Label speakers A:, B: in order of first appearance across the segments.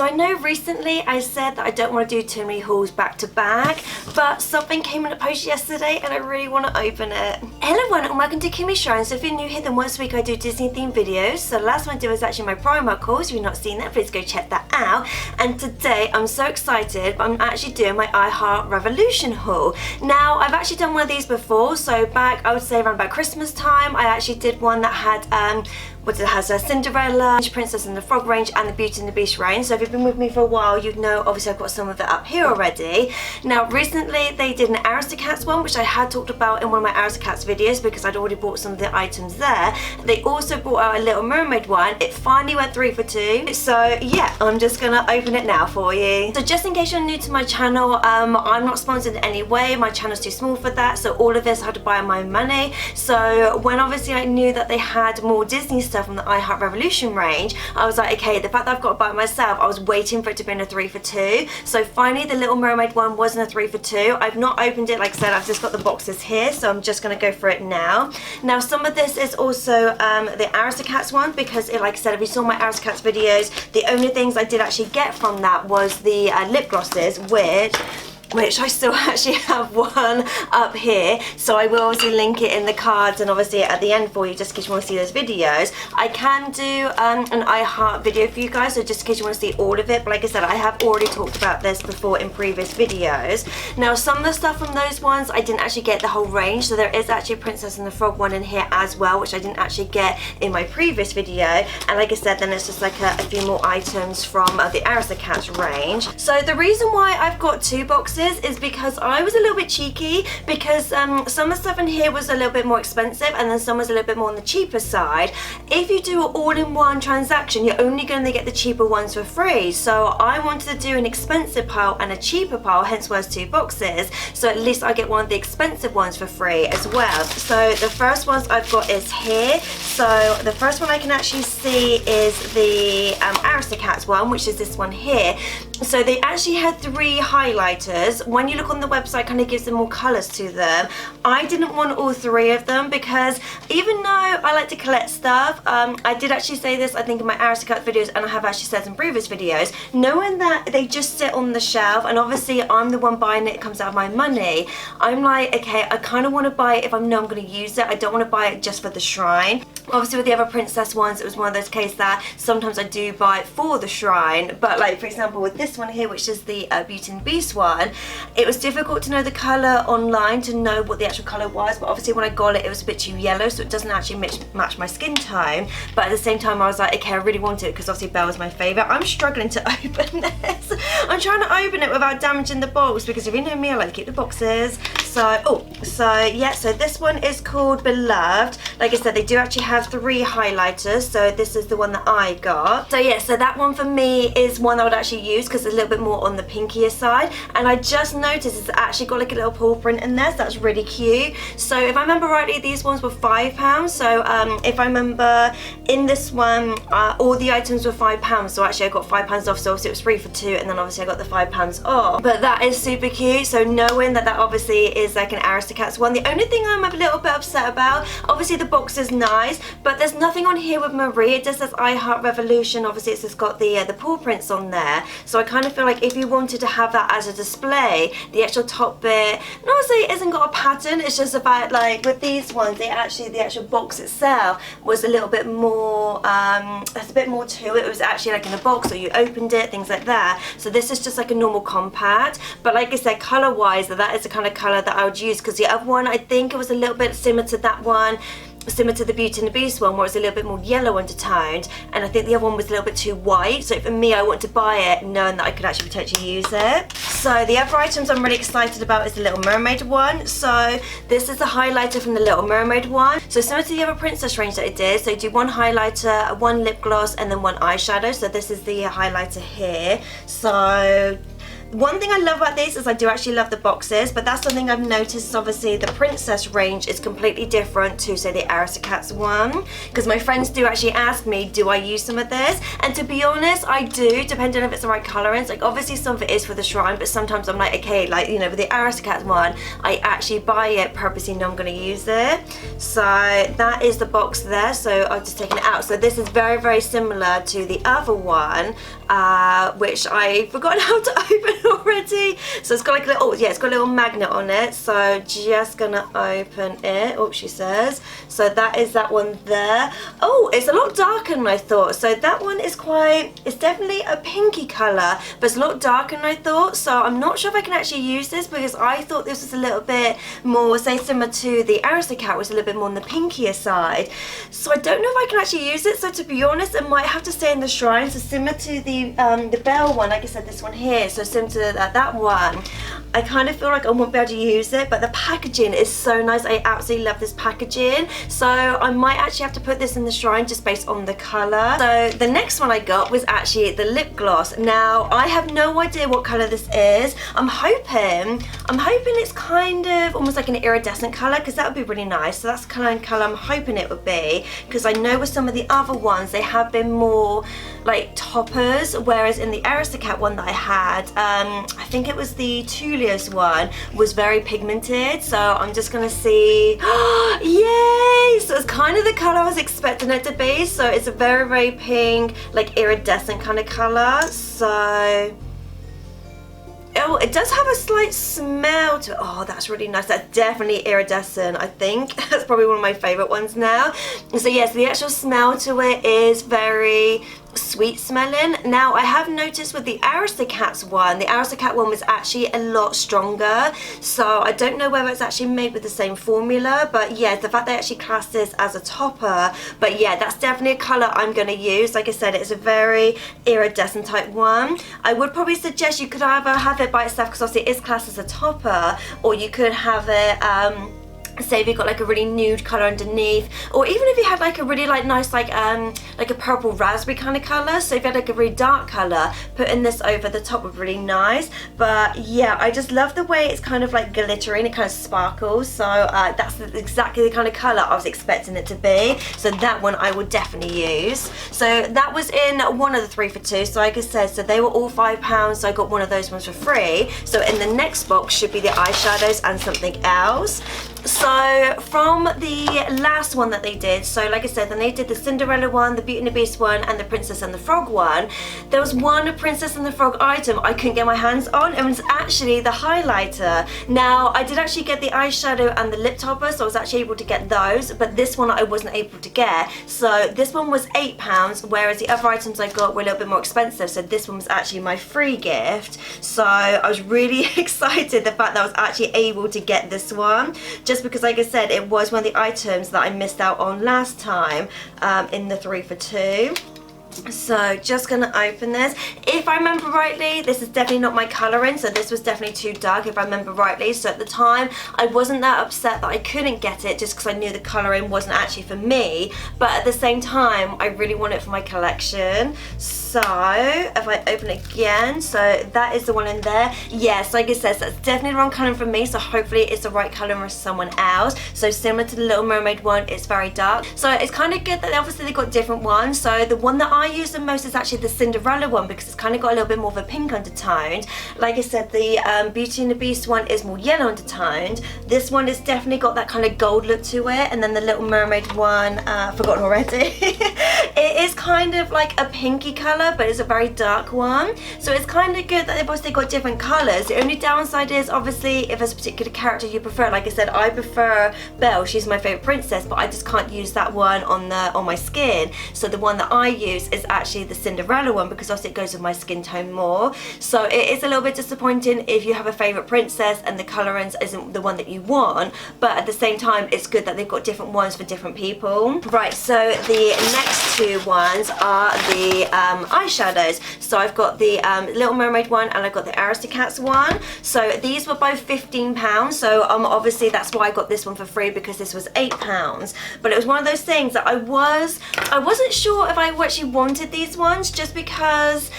A: So I know recently I said that I don't want to do too many hauls back to back, but something came in the post yesterday and I really want to open it. Hello everyone and welcome to Kimmy Shrine. So if you're new here, then once a week I do Disney themed videos. So the last one I did was actually my Primark haul, so if you've not seen that, please go check that out. And today I'm so excited, I'm actually doing my I Heart Revolution haul. Now I've actually done one of these before, so back I would say around about Christmas time I actually did one that had what it has, a Cinderella, Princess and the Frog range and the Beauty and the Beast range. So if you've been with me for a while, you'd know obviously I've got some of it up here already. Now recently they did an Aristocats one, which I had talked about in one of my Aristocats videos because I'd already bought some of the items there. They also brought out a Little Mermaid one. It finally went 3 for 2. So yeah, I'm just gonna open it now for you. So just in case you're new to my channel, I'm not sponsored in any way. My channel's too small for that, so all of this I had to buy on my money. So when obviously I knew that they had more Disney stuff from the I Heart Revolution range, I was like, okay, the fact that I've got to buy it myself, I was waiting for it to be in a 3 for 2. So finally the Little Mermaid one was in a 3 for 2. I've not opened it, like I said, I've just got the boxes here, so I'm just going to go for it now. Now some of this is also the Aristocats one, because like I said, if you saw my Aristocats videos, the only things I did actually get from that was the lip glosses, which I still actually have one up here, so I will obviously link it in the cards and obviously at the end for you, just in case you want to see those videos. I can do an I Heart video for you guys, so just in case you want to see all of it, but like I said, I have already talked about this before in previous videos. Now some of the stuff from those ones, I didn't actually get the whole range, so there is actually a Princess and the Frog one in here as well, which I didn't actually get in my previous video, and like I said, then it's just like a few more items from the Aristocats range. So the reason why I've got 2 boxes is because I was a little bit cheeky, because some of the stuff in here was a little bit more expensive and then some was a little bit more on the cheaper side. If you do an all-in-one transaction, you're only going to get the cheaper ones for free, so I wanted to do an expensive pile and a cheaper pile, hence why it's 2 boxes, so at least I get one of the expensive ones for free as well. So the first ones I've got is here. So the first one I can actually see is the Aristocats one, which is this one here. So they actually had 3 highlighters. When you look on the website, kind of gives them more colours to them. I didn't want all 3 of them because even though I like to collect stuff, I did actually say this I think in my Aristocats videos, and I have actually said in previous videos, knowing that they just sit on the shelf and obviously I'm the one buying it, it comes out of my money, I'm like, okay, I kind of want to buy it if I know I'm going to use it. I don't want to buy it just for the shrine. Obviously with the other princess ones, it was one of those cases that sometimes I do buy it for the shrine, but like for example with this one here, which is the Beauty and the Beast one, it was difficult to know the colour online, to know what the actual colour was, but obviously when I got it, it was a bit too yellow, so it doesn't actually match my skin tone. But at the same time I was like, okay, I really want it because obviously Belle is my favourite. I'm struggling to open this. I'm trying to open it without damaging the box, because if you know me, I like to keep the boxes. So yeah, so this one is called Beloved. Like I said, they do actually have 3 highlighters, so this is the one that I got. So yeah, so that one for me is one I would actually use because it's a little bit more on the pinkier side, and I just noticed it's actually got like a little paw print in there, so that's really cute. So if I remember rightly, these ones were £5, so if I remember in this one, all the items were £5, so actually I got £5 off, so obviously it was 3 for 2, and then obviously I got the £5 off. But that is super cute, so knowing that obviously is like an Aristocats one. The only thing I'm a little bit upset about, obviously the box is nice, but there's nothing on here with Marie. It just says I Heart Revolution, obviously it's just got the paw prints on there, so I kind of feel like if you wanted to have that as a display, the actual top bit, not to say it hasn't got a pattern, it's just about like with these ones, the actual box itself was a little bit more, there's a bit more to it. It was actually like in a box, or you opened it, things like that. So this is just like a normal compact, but like I said, colour wise, that is the kind of colour that I would use, because the other one, I think it was a little bit similar to that one, similar to the Beauty and the Beast one, where it's a little bit more yellow undertoned, and I think the other one was a little bit too white, so for me I want to buy it knowing that I could actually potentially use it. So the other items I'm really excited about is the Little Mermaid one. So this is the highlighter from the Little Mermaid one, so similar to the other princess range that I did, so you do 1 highlighter, 1 lip gloss, and then 1 eyeshadow. So this is the highlighter here. So One thing I love about these is I do actually love the boxes, but that's something I've noticed. Obviously the princess range is completely different to say the Aristocats one, because my friends do actually ask me, do I use some of this? And to be honest, I do, depending on if it's the right colorings. Like obviously some of it is for the shrine, but sometimes I'm like, okay, like, you know, with the Aristocats one, I actually buy it purposely know I'm going to use it. So that is the box there, so I've just taken it out. So this is very, very similar to the other one, which I forgot how to open already. So it's got like a little, oh yeah, it's got a little magnet on it. So just gonna open it. Oh, she says. So that is that one there. Oh, it's a lot darker than I thought. So that one is quite, it's definitely a pinky color, but it's a lot darker than I thought. So I'm not sure if I can actually use this, because I thought this was a little bit more, say, similar to the Aristocat, was a little bit more on the pinkier side. So I don't know if I can actually use it. So to be honest, it might have to stay in the shrine. So similar to the bell one, like I said, this one here. So similar to that one, I kind of feel like I won't be able to use it, but the packaging is so nice. I absolutely love this packaging. So I might actually have to put this in the shrine just based on the color. So the next one I got was actually the lip gloss. Now I have no idea what color this is. I'm hoping it's kind of almost like an iridescent color, because that would be really nice. So that's the kind of color I'm hoping it would be, because I know with some of the other ones they have been more like toppers, whereas in the Aristocat one that I had, I think it was the Tulios one, was very pigmented. So I'm just gonna see. Yay! So it's kind of the color I was expecting it to be. So it's a very, very pink, like iridescent kind of color. So oh, it does have a slight smell to it. Oh, that's really nice. That's definitely iridescent, I think. That's probably one of my favorite ones now. So yes, the actual smell to it is very sweet smelling. Now I have noticed with the Aristocats one, the Aristocat one was actually a lot stronger. So I don't know whether it's actually made with the same formula, but yeah, the fact they actually class this as a topper. But yeah, that's definitely a color I'm going to use. Like I said, it's a very iridescent type one. I would probably suggest you could either have it by itself, because obviously it is classed as a topper, or you could have it say if you've got like a really nude color underneath, or even if you had like a really like nice like a purple raspberry kind of color. So if you had like a really dark color, putting this over the top would be really nice. But yeah, I just love the way it's kind of like glittering, it kind of sparkles. So that's exactly the kind of color I was expecting it to be. So that one I will definitely use. So that was in one of the 3 for 2. So like I said, so they were all £5, so I got one of those ones for free. So in the next box should be the eyeshadows and something else. So from the last one that they did, so like I said, then they did the Cinderella one, the Beauty and the Beast one, and the Princess and the Frog one. There was one Princess and the Frog item I couldn't get my hands on. It was actually the highlighter. Now I did actually get the eyeshadow and the lip topper, so I was actually able to get those, but this one I wasn't able to get. So this one was £8, whereas the other items I got were a little bit more expensive. So this one was actually my free gift. So I was really excited the fact that I was actually able to get this one, just because like I said, it was one of the items that I missed out on last time in the 3 for 2. So just gonna open this. If I remember rightly, this is definitely not my colouring, so this was definitely too dark if I remember rightly. So at the time I wasn't that upset that I couldn't get it, just because I knew the colouring wasn't actually for me, but at the same time I really want it for my collection. So if I open it again, so that is the one in there. Yes, like it says, that's definitely the wrong colour for me, so hopefully it's the right colour for someone else. So similar to the Little Mermaid one, it's very dark. So it's kind of good that obviously they got different ones. So the one that I use the most is actually the Cinderella one, because it's kind of got a little bit more of a pink undertone. Like I said, the Beauty and the Beast one is more yellow undertoned. This one has definitely got that kind of gold look to it, and then the Little Mermaid one, forgotten already. It is kind of like a pinky colour, but it's a very dark one. So it's kind of good that they've obviously got different colours. The only downside is obviously if there's a particular character you prefer. Like I said, I prefer Belle, she's my favourite princess, but I just can't use that one on my skin. So the one that I use is actually the Cinderella one, because obviously it goes with my skin tone more. So it is a little bit disappointing if you have a favourite princess and the colourings isn't the one that you want, but at the same time it's good that they've got different ones for different people. Right, so the next two ones are the eyeshadows. So I've got the Little Mermaid one and I've got the Aristocats one. So these were both £15. So obviously that's why I got this one for free, because this was £8. But it was one of those things that I wasn't sure if I actually wanted these ones, just because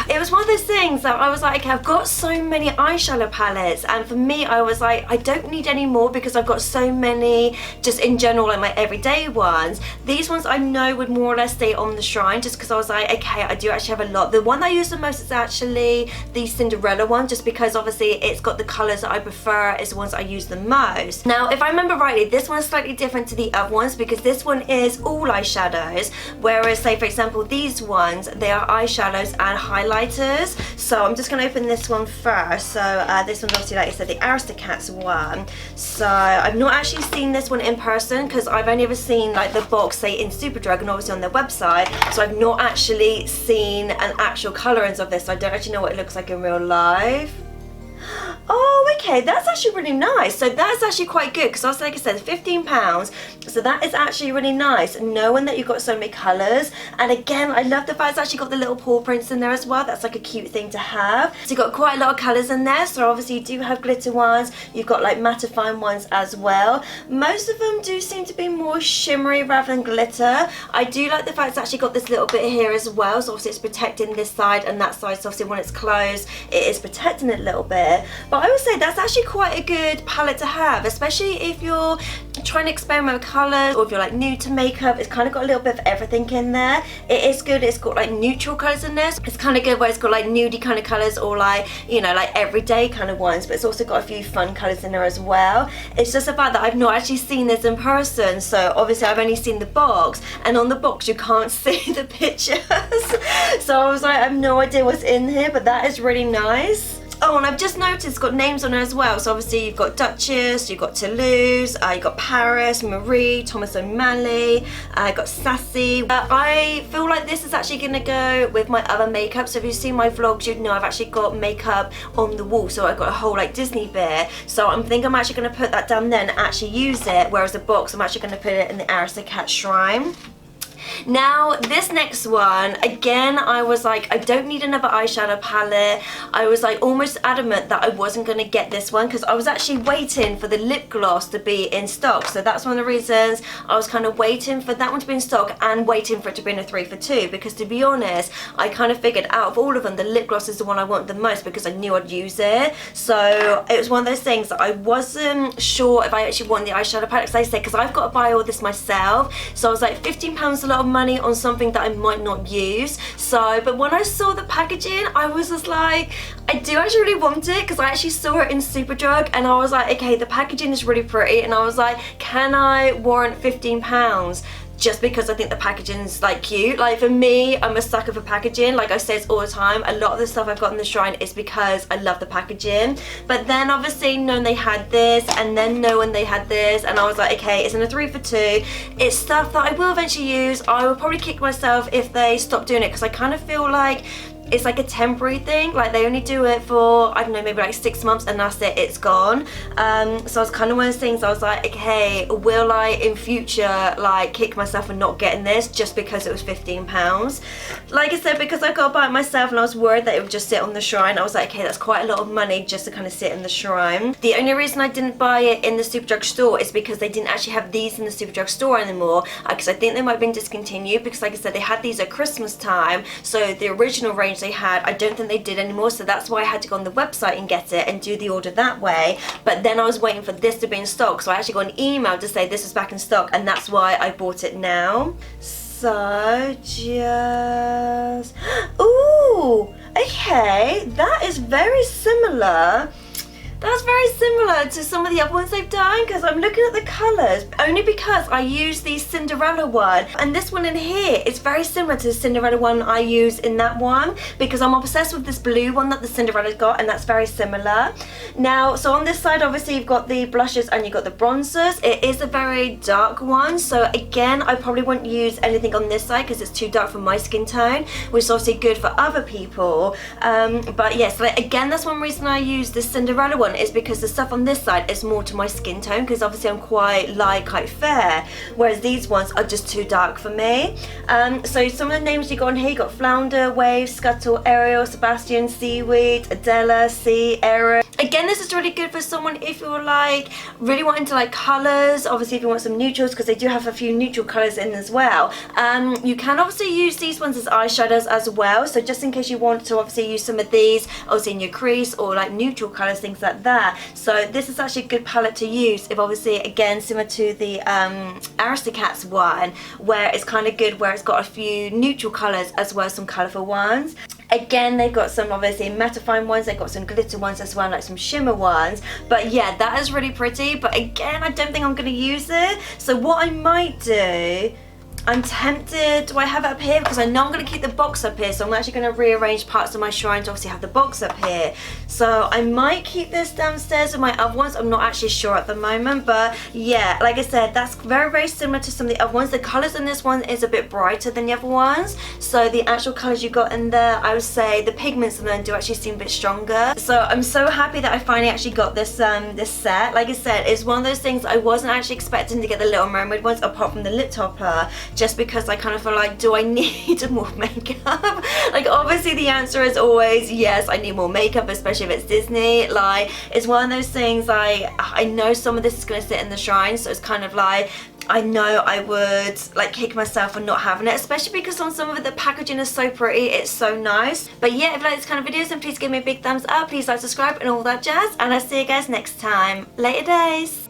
A: It was one of those things that I was like, okay, I've got so many eyeshadow palettes, and for me I was like, I don't need any more because I've got so many just in general, like my everyday ones. These ones I know would more or less stay on the shrine, just because I was like, okay, I do actually have a lot. The one I use the most is actually the Cinderella one, just because obviously it's got the colours that I prefer, it's the ones that I use the most. Now if I remember rightly, this one is slightly different to the other ones because this one is all eyeshadows, whereas say for example these ones, they are eyeshadows and highlighters. So I'm just going to open this one first. So this one's obviously, like I said, the Aristocats one. So I've not actually seen this one in person because I've only ever seen like the box, say in Superdrug and obviously on their website. So I've not actually seen an actual colorings of this. So I don't actually know what it looks like in real life. Oh, okay, that's actually really nice. So that's actually quite good because, like I said, £15. So that is actually really nice, knowing that you've got so many colours. And again, I love the fact it's actually got the little paw prints in there as well. That's like a cute thing to have. So you've got quite a lot of colours in there. So obviously you do have glitter ones. You've got like mattifying ones as well. Most of them do seem to be more shimmery rather than glitter. I do like the fact it's actually got this little bit here as well. So obviously it's protecting this side and that side. So obviously when it's closed, it is protecting it a little bit. But I would say that's actually quite a good palette to have, especially if you're trying to experiment with colours or if you're like new to makeup. It's kind of got a little bit of everything in there. It is good. It's got like neutral colours in there. It's kind of good where it's got like nudie kind of colours or like, you know, like everyday kind of ones, but it's also got a few fun colours in there as well. It's just the fact that I've not actually seen this in person, so obviously I've only seen the box, and on the box you can't see the pictures. So I was like, I have no idea what's in here, but that is really nice. Oh, and I've just noticed it's got names on it as well. So obviously you've got Duchess, you've got Toulouse, you've got Paris, Marie, Thomas O'Malley, you've got Sassy. I feel like this is actually going to go with my other makeup. So if you've seen my vlogs, you'd know I've actually got makeup on the wall. So I've got a whole like Disney bit. So I think I'm actually going to put that down there and actually use it. Whereas the box, I'm actually going to put it in the Aristocat shrine. Now this next one, again, I was like, I don't need another eyeshadow palette. I was like almost adamant that I wasn't going to get this one because I was actually waiting for the lip gloss to be in stock. So that's one of the reasons I was kind of waiting for that one to be in stock and waiting for it to be in a 3 for 2, because to be honest, I kind of figured out of all of them, the lip gloss is the one I want the most because I knew I'd use it. So it was one of those things that I wasn't sure if I actually wanted the eyeshadow palette, because I said, because I've got to buy all this myself. So I was like, £15 a lot of money on something that I might not use. So, but when I saw the packaging, I was just like, I do actually really want it, because I actually saw it in Superdrug and I was like, okay, the packaging is really pretty, and I was like, can I warrant £15? Just because I think the packaging's like cute. Like for me, I'm a sucker for packaging. Like I say all the time, a lot of the stuff I've got in the shrine is because I love the packaging. But then obviously knowing they had this, and then knowing they had this, and I was like, okay, it's in a 3 for 2. It's stuff that I will eventually use. I will probably kick myself if they stop doing it, because I kind of feel like it's like a temporary thing. Like they only do it for, I don't know, maybe like 6 months and that's it, it's gone. So I was kind of one of those things, I was like, okay, will I in future like kick myself for not getting this just because it was £15? Like I said, because I got to buy it myself and I was worried that it would just sit on the shrine, I was like, okay, that's quite a lot of money just to kind of sit in the shrine. The only reason I didn't buy it in the Superdrug store is because they didn't actually have these in the Superdrug store anymore, because I think they might have been discontinued, because like I said, they had these at Christmas time. So the original range they had, I don't think they did anymore, so that's why I had to go on the website and get it and do the order that way. But then I was waiting for this to be in stock, so I actually got an email to say this is back in stock, and that's why I bought it now. So just, ooh, okay, that is very similar. That's very similar to some of the other ones they've done, because I'm looking at the colours, only because I use the Cinderella one, and this one in here is very similar to the Cinderella one I use in that one, because I'm obsessed with this blue one that the Cinderella's got, and that's very similar. Now, so on this side, obviously you've got the blushes and you've got the bronzers. It is a very dark one, so again, I probably wouldn't use anything on this side because it's too dark for my skin tone, which is obviously good for other people. But yes, like, again, that's one reason I use the Cinderella one. one is because the stuff on this side is more to my skin tone, because obviously I'm quite light, quite fair, whereas these ones are just too dark for me. So some of the names you got on here, you got Flounder, Wave, Scuttle, Ariel, Sebastian, Seaweed, Adela, Sea, Aero. Again, this is really good for someone if you're like really wanting to like colours, obviously if you want some neutrals, because they do have a few neutral colours in as well. You can obviously use these ones as eyeshadows as well, so just in case you want to obviously use some of these obviously in your crease or like neutral colours, things like that. So this is actually a good palette to use if obviously, again, similar to the Aristocats one, where it's kind of good where it's got a few neutral colours as well as some colourful ones. Again, they've got some obviously mattifying ones, they've got some glitter ones as well, like some shimmer ones. But yeah, that is really pretty. But again, I don't think I'm going to use it. So what I might do, I'm tempted, do I have it up here? Because I know I'm going to keep the box up here, so I'm actually going to rearrange parts of my shrine to obviously have the box up here. So I might keep this downstairs with my other ones. I'm not actually sure at the moment, but yeah, like I said, that's very, very similar to some of the other ones. The colours in this one is a bit brighter than the other ones. So the actual colours you got in there, I would say the pigments in them do actually seem a bit stronger. So I'm so happy that I finally actually got this this set. Like I said, it's one of those things I wasn't actually expecting to get the Little Mermaid ones apart from the lip topper, just because I kind of feel like, do I need more makeup? Like obviously the answer is always yes, I need more makeup, especially if it's Disney. Like it's one of those things, I know some of this is going to sit in the shrine, so it's kind of like I know I would like kick myself for not having it, especially because on some of it the packaging is so pretty, it's so nice. But yeah, if you like this kind of videos, then please give me a big thumbs up, please like, subscribe and all that jazz, and I'll see you guys next time. Later days.